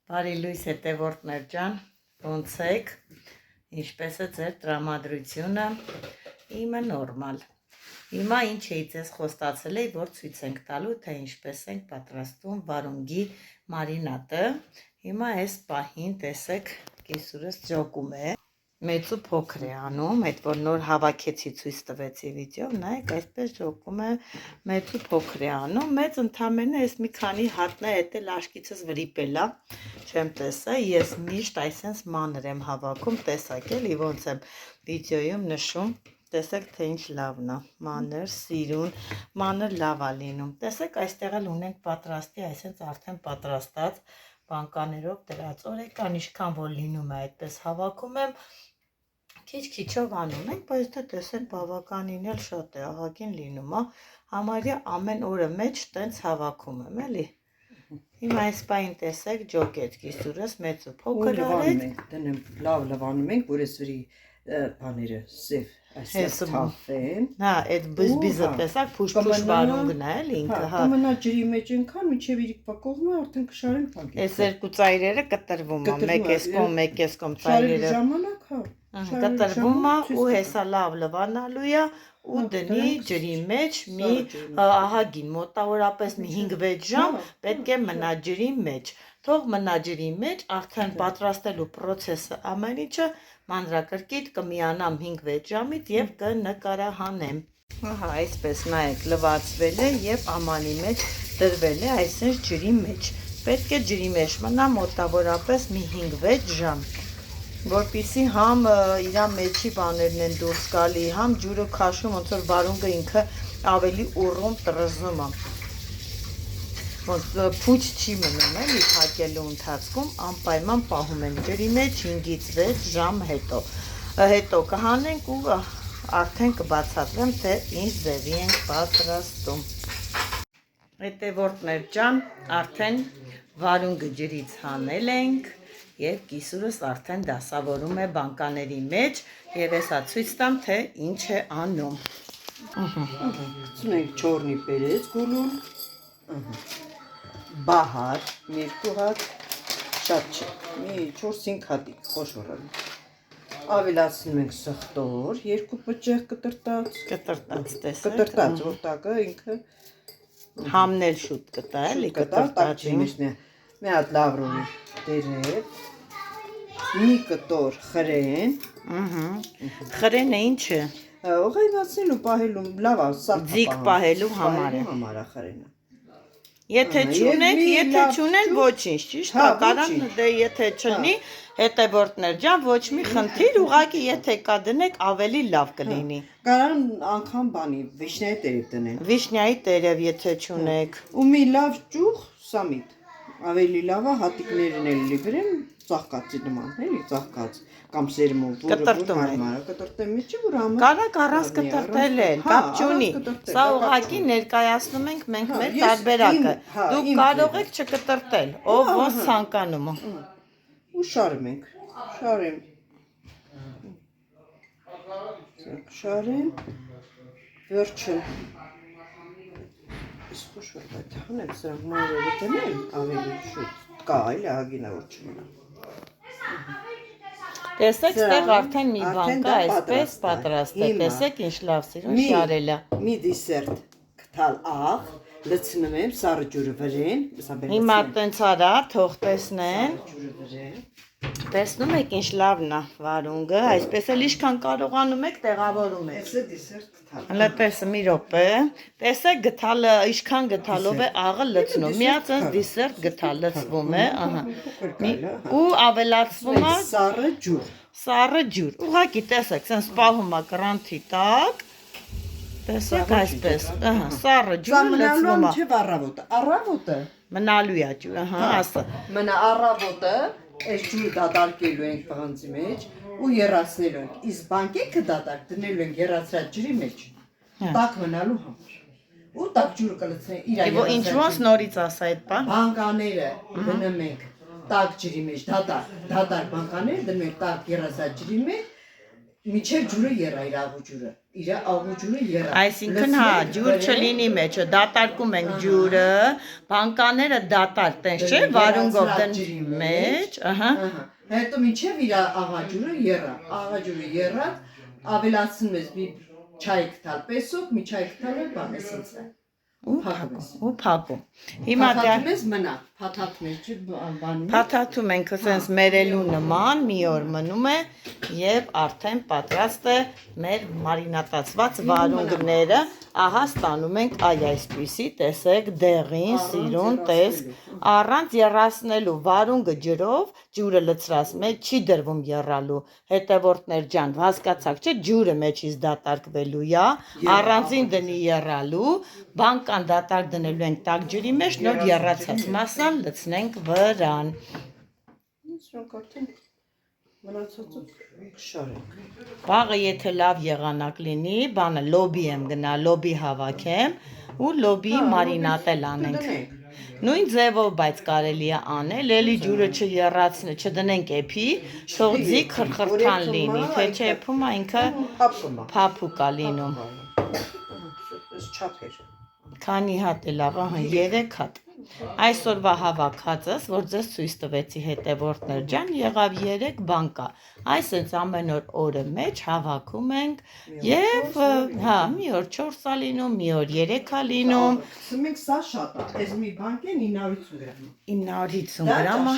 Բարի լույս հետևորդներ ջան, ոնց եք, ինչպես է ձեր տրամադրությունը, իմը նորմալ։ Հիմա ինչ էի ձեզ խոստացել էի, որ ցույց ենք տալու, թե ինչպես ենք պատրաստում վարունգի մարինադը։ Հիմա այս պահին տեսեք, կեսուրս ջոկում է, մեծ ու փոքր է անում, այդ որ նոր հավաքեցի ցույց տվեցի վիդեո, նայեք, այսպես ջոկում է, մեծ ու փոքր է անում, մեծ ընդամենը այս մի քանի հատն է, դա էլ աշկիցս վրիպել է, չեմ տեսա, ես միշտ այսպես մանր եմ հավաքում, տեսակ էլի ոնց եմ վիդեոյում նշում, տեսեք թե ինչ լավն է, մանր, սիրուն, մանր լավ է լինում, տեսեք այստեղ էլ ունենք պատրաստի, այսպես արդեն պատրաստած բանկաներով դրած, օրեկան ինչքան որ լինում է, այդպես հավաքում եմ, քիչ-քիչով անում ենք, բայց դա տեսեք բավականին էլ շատ է, ահագին լինում է, համարյա ամեն օրը մեջ տենց հավաքում եմ, էլի։ Հիմա այս պահին տեսեք ջոկեց կիսուրս, մեծ ու փոքր արեց։ Լավ լվանում ենք, որ այս վրի բաները սև այսպես թափեն։ Հա, այդ բզբիզը տեսակ փուշ-փուշ վարունգն է, էլի ինքը, հա։ Կմնա ջրի մեջ ենքան, մինչև իրիկվա կողմը արդեն կշարենք բանկի։ Այս երկու ծայրերը կտրվում է, մեկ էս կողմ ծայրերը։ Ժամանակ, հա։ Կտրվում է ու հեսա լավ լվանալու է ու դնի ջրի մեջ մի ահագին մոտավորապես մի 5-6 ժամ պետք է մնա ջրի մեջ, թող մնա ջրի մեջ, արդեն պատրաստելու process-ը ամեն ինչը մանրակրկիտ կմիանամ 5-6 ժամից եւ կնկարահանեմ։ Ահա, այսպես նայեք, լվացվել է եւ ամանի մեջ դրվել է այսպես ջրի մեջ։ Պետք է ջրի մեջ մնա մոտավորապես մի 5-6 ժամ, որպեսզի համ իրա մեջի բաներն են դուրս գալի, համ ջուրը քաշում, ոնց որ վարունգը ինքը ավելի ուռում տրզում է։ Ոնց փուչ չի մնում, էլի փակելու ընթացքում անպայման պահում են ջրի մեջ 5-ից 6 ժամ հետո կհանենք ու արդեն կբացատրեմ, թե ինչ ձևի ենք պատրաստում։ Հետևորդներ ջան, արդեն վարունգը ջրից հանել ենք և կիսուրս արդեն դասավորում է բանկաների մեջ և հեսա ցույց տամ, թե ինչ է անում։ Գցում ենք չորնի պերեց գուլուն, բահար, մի 2 հատ, շատ չէ, մի 4-5 հատիկ, խոշորը։ Ավելացնում ենք սխտոր, 2 պճեղ կտրտած, տեսեք, կտրտած, որ տակը ինքը համնել շուտ կտա, էլի կտրտածի մեջ մի հատ լավրովի տերև, մի կտոր խրեն, խրենը ինչ է, ուղղայնացնելու պահելու, լավ ձիգ պահելու համար է, խրենը։ Եթե չունեն ոչինչ, ճիշտ է, կարան դե եթե չլինի, հետևորդներ ջան, ոչ մի խնդիր, ուղղակի եթե կա դնեք ավելի լավ կլինի։ Կարան անգամ բանի, վիշնյայի տերև դնեն։ Վիշնյայի տերև եթե չունեք։ Ու մի լավ ճուղ սամիտ, ավելի լավ է հատիկներն էլ լիբրեմ, ծաղկացի նման, էլի ծաղկած, կամ սերմով, որը կտրտեմ միջի, որ ամը։ Կարակ առանց կտրտել էլ, կապ չունի, սա ուղղակի ներկայացնում ենք մենք մեր տարբերակը, դուք կարող եք չկտրտել, ով ոնց ցանկանում է։ Ու շարում ենք, շարեմ, վերջը, իսկ ուշ որ այդ հանեմ, սրանք մանրերը տնեմ, ավելի շուտ կա, այլ ահագինա որ չմնա։ Տեսեք, ստեղ արդեն մի բան կա, այսպես պատրաստ է, տեսեք ինչ լավ սիրուն շարել է։ Մի դիսերտ կթալ աղ, լցնում եմ սառը ջուրը վրեն, հիմա տենց արա, թող տեսնեն, տեսնում եք ինչ լավն է վարունգը, այսպես էլ ինչքան կարողանում եք տեղավորում եք։ Էսը դիսերտ կթալ։ Հələ տեսը մի րոպե, տեսեք գթալը, ինչքան գթալով է աղը լցնում, միացած դիսերտ գթալ լցվում է, ու ավելացվում է սառը ջուր, ուղղակի տեսեք, սենց պահում է կրանթի տակ, տեսեք այսպես, սառը ջուրը լցվում է։ Չէ առավոտը, մնալու է ջուրը, ասա։ Մնա առավոտը, այս ջուրը դատարկելու ենք պղանձի մեջ ու եռացնելու ենք, իսկ բանկեքը դատարկ դնելու ենք եռացրած ջրի մեջ, տակ մնալու համար, ու տակ ջուրը կլցնենք իրա եռացրած։ Ինչ ոնց նորից ասա այդ բան։ Բանկաները դնում ենք տակ ջրի մեջ, դատարկ բանկաները դնում ենք տակ եռացրած ջրի մեջ, մինչև ջուրը եռա իր աղու ջուրը, իր աղուջուրը երա։ Այսինքն հա, ջուր չլինի մեջը, դատարկում ենք ջուրը, բանկաները դատարկ տես չէ, վարունգով դն մեջ, ահա։ Հետո մինչև իր աղաջուրը երա, ավելացնում ես մի չայ կտալ պեսոկ, մի չայ կտալ բան ես ինձ է։ Ու փակում։ Հիմա դա Փաթաթում ես մնա, փաթաթում ես չի բանում։ փաթաթում ենք ասես մերելու նման, մի օր մնում է եւ արդեն պատրաստ է մեր մարինատացված վարունգները, ահա ստանում ենք այսպիսի, տեսեք, դեղին, սիրուն, տեսք, առանց երասնելու վարունգը ջրով, ջուրը լցրած մեջ չի դրվում եռալու, հետևորդներ ջան, հասկացաք չէ, ջուրը մեջից դատարկվելու է, առանցին դնի եռալու, բանկան դատարկ դնելու ենք տաք ջրի մեջ, նոր եռացած մասը լցնենք վրան։ Մնացածը կշարենք։ Վաղը եթե լավ եղանակ լինի, բանը լոբի եմ գնա, լոբի հավաքեմ ու լոբի մարինատել անենք։ Նույն ձևով, բայց կարելի է անել, էլի ջուրը չեռացնի, չդնենք էփի, թող ձի խրխրթան լինի, թե չէ էփում է ինքը փափուկ է լինում։ Քանի հատ էլ աղա, 3 հատ։ Այսօրվա հավաքածս, որ ձեզ ցույց տվեցի հետևորդներ ջան, եղավ 3 բանկա։ Այսինքն ամեն օրը մեջ հավաքում ենք եւ հա, մի օր 4 է լինում, մի օր 3 է լինում։ Սմենք սա շատ է, այս մի բանկ է 950 գրամ։ 950 գրամ է։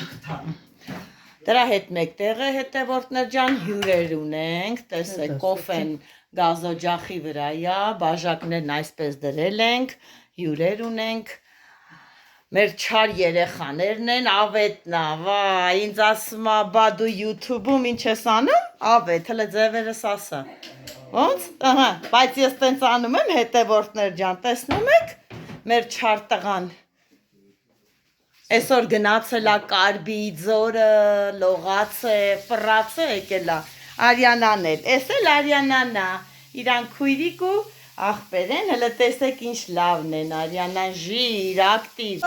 Դրա հետ մեկտեղ է հետևորդներ ջան, հյուրեր ունենք, տեսեք, կոֆեն գազօջախի վրա է, բաժակներն այսպես դրել ենք, հյուրեր ունենք։ Մեր չար երեխաներն են, ավետն է, վայ, ինձ ասում է, բա դու YouTube-ում ինչ ես անում, ավետ, հլը ձևերս ասա, ոնց, ահա, բայց ես տենց անում եմ, հետևորդներ ջան, տեսնում եք, մեր չար տղան, այսօր գնացել է Կարբի ձորը, լողաց է, ֆռաց է եկել է, Արյանան էլ, էս էլ Արյանան է, իրան քույրիկ ու աղբեր են, հլը տեսեք ինչ լավն են, Արյանան ժիր, ակտիվ։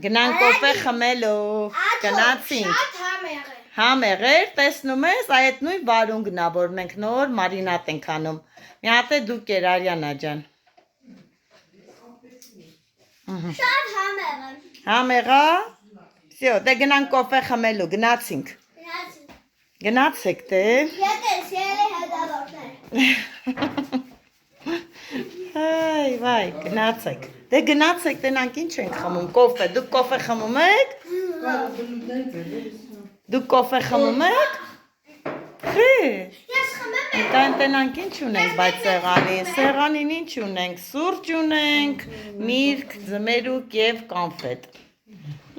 Գնանք կոֆե խմելու, գնացինք։ Համեղ էր, տեսնում ես, այդ նույն վարունգն է, որ մենք նոր մարինատ ենք անում։ Մի հատ է դուք էր Արյանա ջան։ Շատ համեղ է։ Համեղ է։ Всё, դե գնանք կոֆե խմելու, գնացինք։ Գնացեք դե։ Եկես, ելի հետևորդներ։ Այ, վայ, գնացեք։ Դե գնացեք, տենանք ինչ ենք խմում, կոֆե, դուք կոֆե խմում եք։ Դուք կոֆե խմում եք։ Խի։ Ես խմեմ եմ։ Այդտեղ տենանք ինչ ունենք, բայց սեղանին ինչ ունենք, սուրճ ունենք, միրգ, ձմերուկ եւ կոնֆետ։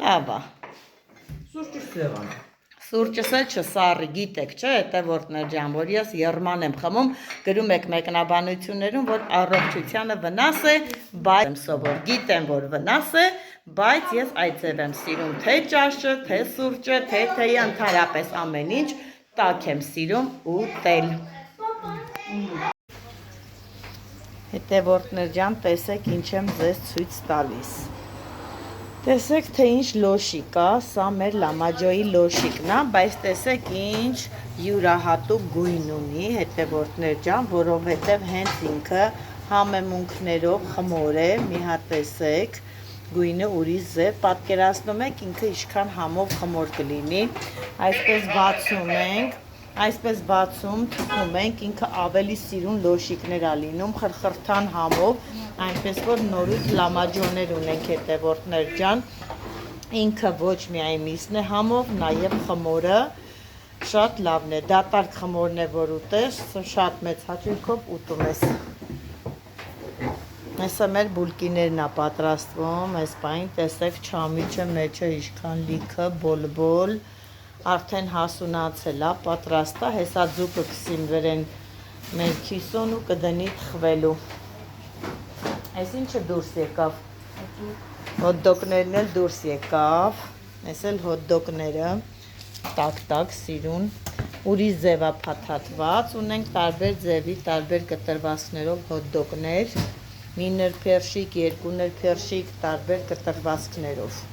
Լավ է։ Սուրճը սեղան։ Սուրճս էլ չսառի, գիտեք, չէ, հետևորդներ ջան, որ ես եռման եմ խմում, գրում եք մեկնաբանություններում, որ առողջությանը վնաս է, բայց եմ սովոր, գիտեմ, որ վնաս է, բայց ես այդ ձև եմ սիրում, թե ճաշը, թե սուրճը, թե թեյը, ընդհանրապես ամեն ինչ, տաք եմ սիրում ուտել։ Հետևորդներ ջան, տեսեք ինչ եմ ձեզ ցույց տալիս։ Տեսեք, թե ինչ լոշիկ է, սա մեր լամաջոյի լոշիկն է, բայց տեսեք ինչ յուրահատուկ գույն ունի, հետևորդներ ջան, որովհետև հենց ինքը համեմունքներով խմոր է, մի հատ տեսեք, գույնը ուրիշ ձև, պատկերացնում եք ինքը ինչքան համով խմոր կլինի, այսպես բացում, թխում ենք, ինքը ավելի սիրուն լոշիկներ է լինում, խրխրթան համով, այնպես որ նորույթ լամաջոներ ունենք հետևորդներ ջան, ինքը ոչ միայն միսն է համով, նաև խմորը շատ լավն է, դատարկ խմորն է, որ ուտես, շատ մեծ հաճույքով ուտում ես։ Այսը մեր բուլկիներն է պատրաստվում, այս պայն տեսեք չամիչը մեջը ինչքան լիքը, բոլ, արդեն հասունացել է, պատրաստ է, հեսա ձուկը կսին վերեն մեր քիսոն ու կդնի թխվելու։ Այս ինչը դուրս եկավ, հոտդոգներն էլ դուրս եկավ, այս էլ հոտդոգները, տակ, սիրուն, ուրիշ ձև է փաթաթված, ունենք տարբեր ձևի, տարբեր կտրվածքներով հոտդոգներ, մի նրբերշիկ, երկու նրբերշիկ, տարբեր կտրվածքներով։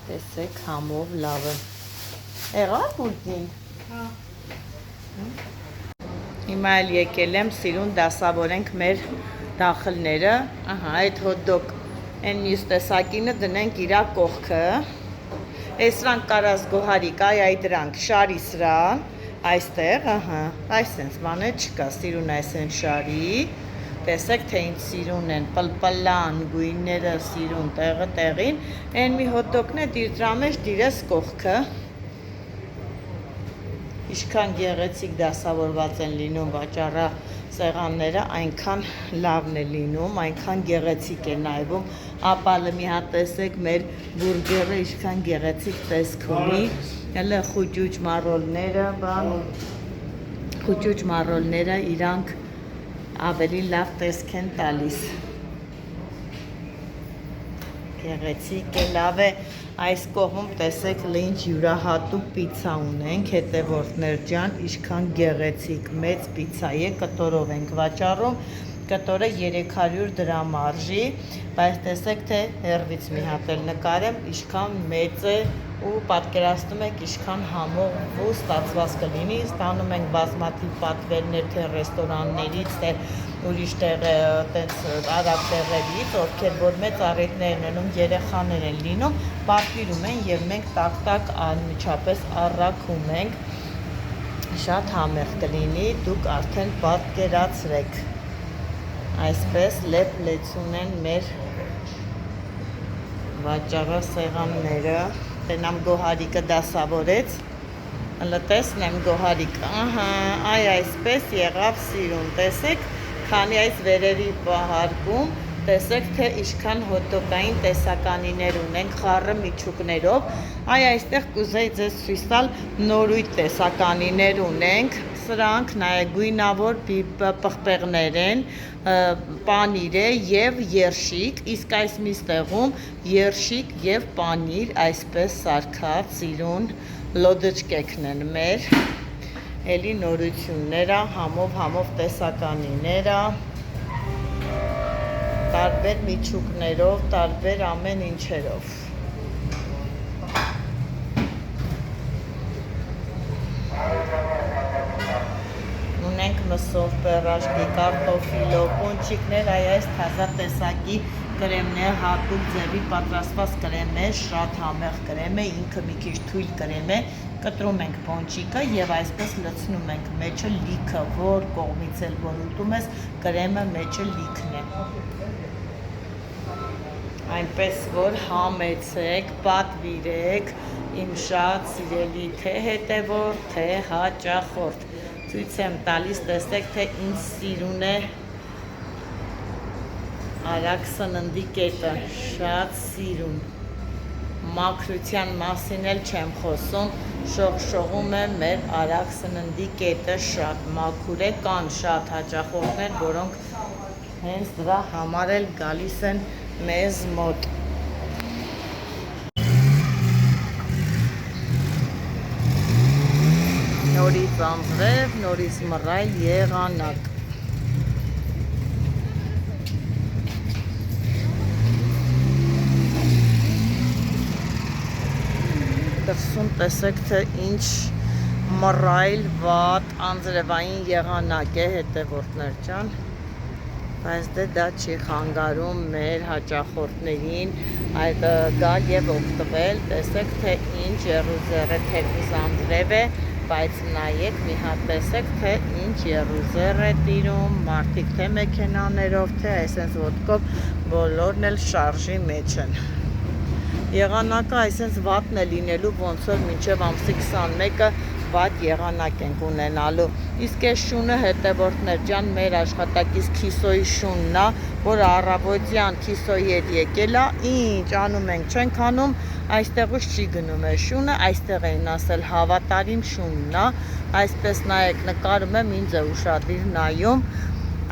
Տեսեք համով լավը։ Եղա բուրգին։ Հիմա էլ եկել եմ սիրուն դասավորենք մեր դախլները, ահա այդ հոտ-դոգ են մյուս տեսակինը դնենք իրա կողքը, էսրանք կարաս գոհարիկ, այ դրանք, շարի սրան, այստեղ, ահա, այսենց բանը չկա, սիրուն այսեն շարի, տեսեք թե ինչ սիրուն են, պլպլան, գույները սիրուն տեղը տեղին, են մի հոտ-դոգն է դիր դրա մեջ դիրես կողքը, իշքան գեղեցիկ դասավորված են լինում վաճառա սեղանները, այնքան լավն է լինում, այնքան գեղեցիկ է նայվում, ապալը մի հատ տեսեք մեր բուրգերը իշքան գեղեցիկ տեսք ունի, հələ խուճուճ մառոլները իրանք ավելի լավ տեսք են տալիս, գեղեցիկ է, լավ է, այս կողմում տեսեք լինչ յուրահատուկ պիցա ունենք, հետևորդներ ջան, իշքան գեղեցիկ, մեծ պիցա է, կտորով ենք վաճառում, կտորը 300 դրամ արժի, բայց տեսեք թե հեռվից մի հատ էլ նկարեմ, իշքան մեծ է ու պատկերացնում եք իշքան համող ու ստացված կլինի, ստանում ենք բազմաթիվ պատվերներ թե ռեստորաններից, թե ուրիշ արագ տեղերից, ովքեր որ մեծ առիթներ են երեխաներ են լինում, պատվիրում են և մենք տակ-տակ անմիջապես առաքում ենք, շատ համեղ կլինի, դուք արդեն պատկերացրեք, այսպես լեփ-լեցուն են մեր վաճառա սեղանները, տենամ գոհարիկը դասավորեց, հələ տեսնեմ գոհարիկը, ահա, այ այսպես եղավ սիրուն, տեսեք, քանի այս վերերի պահարկում, տեսեք թե իշքան հոտ-դոգային տեսականիներ ունենք խառը միջուկներով, այ այստեղ կուզեի ձեզ ցույց տալ նորույթ տեսականիներ ունենք, սրանք նայեք գույնավոր պղպեղներ են, պանիր է և երշիկ, իսկ այս միս տեղում երշիկ և պանիր այսպես սարքած սիրուն լոդճկեքն են մեր, էլի նորությունները, համով տեսականիները, տարբեր միջուկներով, տարբեր ամեն ինչերով։ Ունենք մսով, պերաշկի, կարտոֆիլով, պոնչիկներ, այս թազա տեսակի կրեմն է, հատուկ ձևի պատրաստված կրեմ է, շատ համեղ կրեմ է, ինքը մի քիչ թույլ կրեմ է, կտրում ենք պոնչիկը և այսպես լցնում ենք մեջը լիքը, որ կողմից էլ որ ուտում ես, կրեմը մեջը լիքն է։ Այնպես որ համեցեք, պատվիրեք, իմ շատ սիրելի թե հետևորդ, թե հաճախորդ, ցույց եմ տալիս, տեսեք թե ինչ սիրուն է արագ սննդի կետը, շատ սիրուն, մաքրության մասին էլ չեմ խոսում, շողշողում է մեր արագ սննդի կետը, շատ մաքուր է, կան շատ հաճախորդներ, որոնք հենց դրա համար էլ գալիս են մեզ մոտ։ Նորից անձրև, նորից մռայլ եղանակ։ Դրսում տեսեք թե ինչ մռայլ, վատ, անձրևային եղանակ է հետևորդներ ջան, բայց դա չի խանգարում մեր հաճախորդներին այդ գալ և օգտվել, տեսեք թե ինչ եռուզեռ է, թերմիս անձրև է, բայց նայեք մի հատ տեսեք թե ինչ եռուզեռ է տիրում, մարդիկ թե մեքենաներով, թե այսպես ոտքով, բոլորն էլ շարժի մեջ են։ Եղանակը այսպես վատն է լինելու, ոնց որ մինչև ամսի 21-ը վատ եղանակ ենք ունենալու։ Իսկ այս շունը հետևորդներ ջան, մեր աշխատակից Քիսոյի շունն է, որ առավոտյան Քիսոյի հետ եկել է, ինչ անում ենք, չենք անում, այստեղից չի գնում է շունը, այստեղ էին ասել հավատարիմ շունն է, այսպես նայեք, նկարում եմ, ինձ է ուշադիր նայում,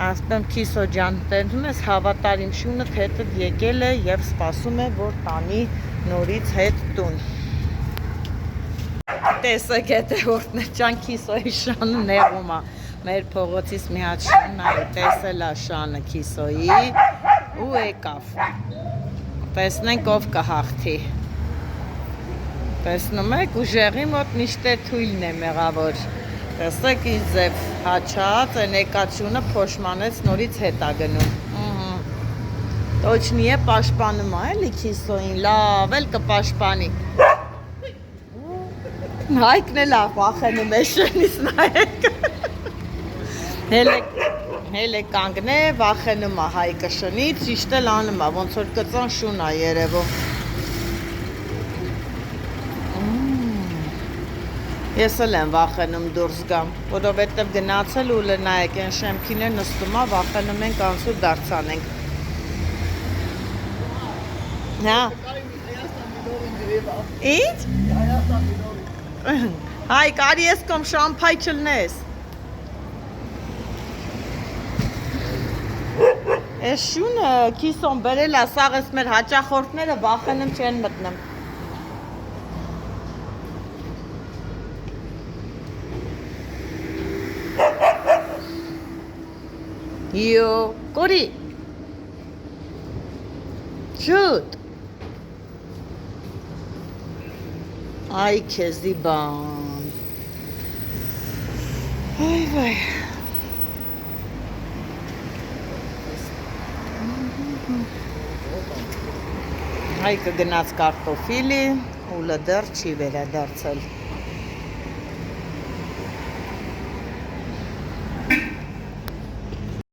ասում Քիսո ջան, տեսնում ես հավատարիմ շունը հետդ եկել է և սպասում է, որ տանի նորից հետ տուն։ Տեսեք հետևորդներ ջան, Քիսոյի շանը նեղում է, մեր փողոցից մի հատ շուն այ տեսել է շանը Քիսոյի ու եկավ, տեսնենք ով կհաղթի։ Տեսնում եք, ուժեղի մոտ միշտ է թույլն է մեղավոր։ Տեսեք ինչ ձև հաչած, այն եկացյունը փոշմանեց նորից հետ է գնում։ Точно է պաշտպանում է, էլի քիսոին, լավ էլ կպաշտպանի։ Հայկն է լավ վախենում է շենից նայեք։ Հել է կանգն է, վախենում է Հայկը շնից, ճիշտ էլ անում է, ոնց որ կծան շուն է երևում։ Ես էլ եմ վախենում դուրս գամ, որովհետև գնացել ու նայեք, այն շեմքին է նստում է, վախենում ենք անցուր դարձանենք։ Հա։ Ինչ։ Հայկ, արի ես կոմ շամփայ չլնես։ Էս շունը քիսոն բերել է, սաղ ես մեր հաճախորդները վախենում չեն մտնում։ Յո, կորի։ Շուտ։ Այ քեզի բան։ Այ վայ։ Հայկը գնաց կարտոֆիլի, ուլը դեռ չի վերադարձել։